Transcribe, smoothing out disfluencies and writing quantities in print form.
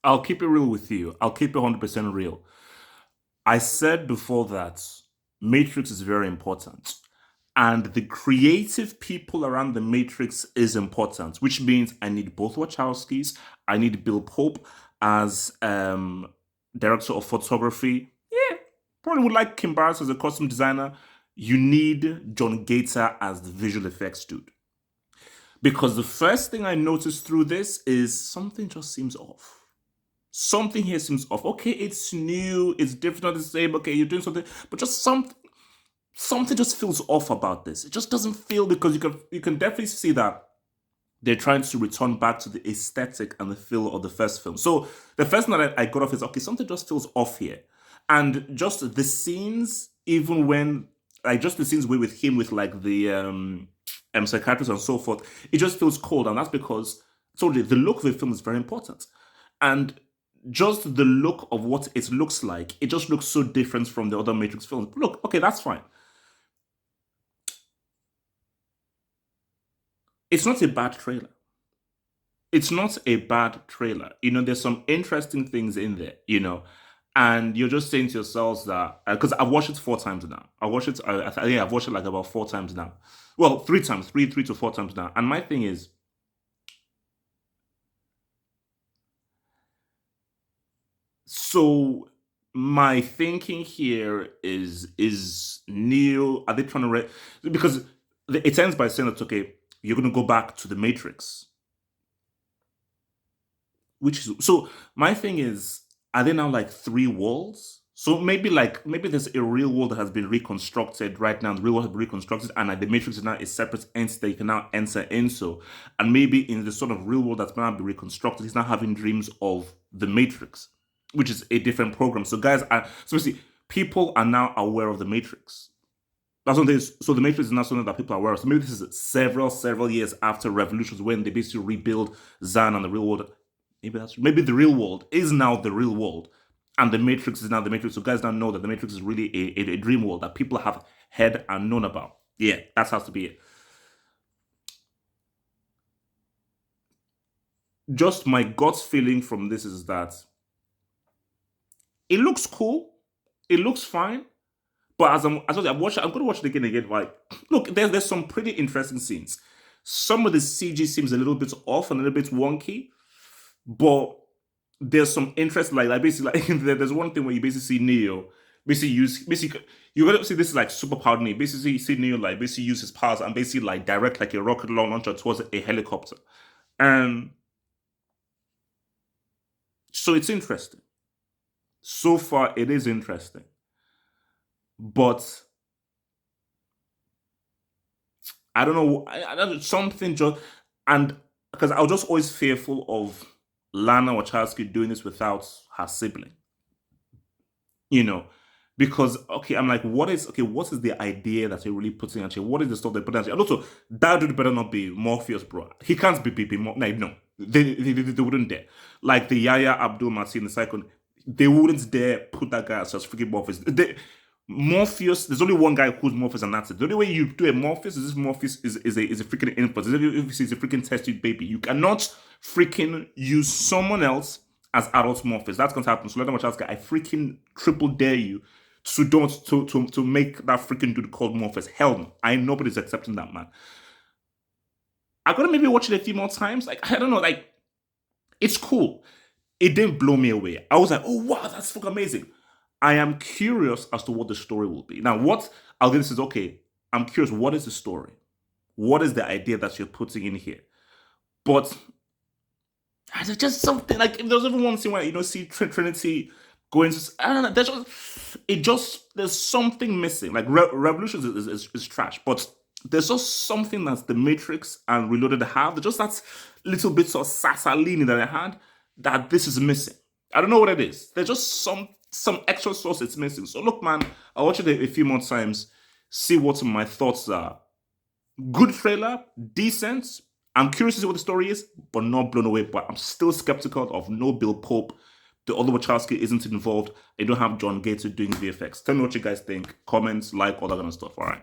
I'll keep it real with you. I'll keep it 100% real. I said before that Matrix is very important. And the creative people around the Matrix is important, which means I need both Wachowskis. I need Bill Pope as director of photography. Yeah, probably would like Kim Barnes as a costume designer. You need John Gator as the visual effects dude. Because the first thing I noticed through this is something just seems off. Something here seems off. Okay, it's new, it's different, not the same. Okay, you're doing something, but just something just feels off about this. It just doesn't feel, because you can definitely see that they're trying to return back to the aesthetic and the feel of the first film. So the first thing that I got off is, okay, something just feels off here. And just the scenes, even when, like, just the scenes with him with like the psychiatrist and so forth, it just feels cold. And that's because, told you, the look of the film is very important. And just the look of what it looks like, it just looks so different from the other Matrix films. But look, okay, that's fine. It's not a bad trailer. It's not a bad trailer. There's some interesting things in there, and you're just saying to yourselves that, because I've watched it 4 times now. I watched it, yeah, I've watched it like about 4 times now. Well, 3 times, three to 4 times now. And my thing is, so my thinking here is Neo, are they trying to because it ends by saying that, okay, you're going to go back to the Matrix, which is, so my thing is, are there now like 3 worlds? So maybe there's a real world that has been reconstructed right now. The real world has been reconstructed, and like the Matrix is now a separate entity that you can now enter into. And maybe in the sort of real world that's going to be reconstructed, he's now having dreams of the Matrix, which is a different program. So guys are, so basically, people are now aware of the Matrix. That's what it is. So the Matrix is not something that people are aware of. So maybe this is several years after Revolutions, when they basically rebuild Zion and the real world. Maybe the real world is now the real world, and the Matrix is now the Matrix. So guys now know that the Matrix is really a dream world that people have heard and known about. Yeah, that has to be it. Just my gut feeling from this is that it looks cool, it looks fine, but as I'm going to watch it again. Like, look, there's some pretty interesting scenes. Some of the CG seems a little bit off and a little bit wonky, but there's some interest, like basically, like there's one thing where you basically see Neo basically you're gonna see this is like super powered Neo. Basically, you see Neo like basically use his powers and basically like direct like a rocket launcher towards a helicopter, and so it's interesting. So far, it is interesting, but I don't know. I don't know, something just, and because I was just always fearful of Lana Wachowski doing this without her sibling, you know, because okay, I'm like, what is the idea that you're really putting actually? What is the stuff they put actually? And also, that dude better not be Morpheus, bro. He can't be like, no, they wouldn't dare. Like the Yaya Abdul Mateen, the second, they wouldn't dare put that guy as just freaking Morpheus. Morpheus, there's only one guy who's Morpheus, and that's it. The only way you do a Morpheus is this Morpheus is a freaking infant. If he's a freaking test tube baby, you cannot freaking use someone else as adult Morpheus. That's going to happen. So let them watch out, I freaking triple dare you to don't to make that freaking dude called Morpheus. Hell no. Nobody's accepting that, man. I gotta maybe watch it a few more times. Like, I don't know, like, it's cool. It didn't blow me away. I was like, oh wow, that's fucking amazing. I am curious as to what the story will be. Now, what I'll get this is, okay, I'm curious, what is the story? What is the idea that you're putting in here? But there's just something, like, if there's even one scene where see Trinity going to, I don't know, there's something missing. Like Revolutions is trash, but there's just something that the Matrix and Reloaded have. There's just that little bit of Sasalini that I had that this is missing. I don't know what it is. There's just some extra sauce it's missing. So look, man, I'll watch it a few more times, see what my thoughts are. Good trailer, decent. I'm curious to see what the story is, but not blown away. But I'm still skeptical of no Bill Pope. The other Wachowski isn't involved. They don't have John Gates doing VFX. Tell me what you guys think. Comments, like, all that kind of stuff. All right.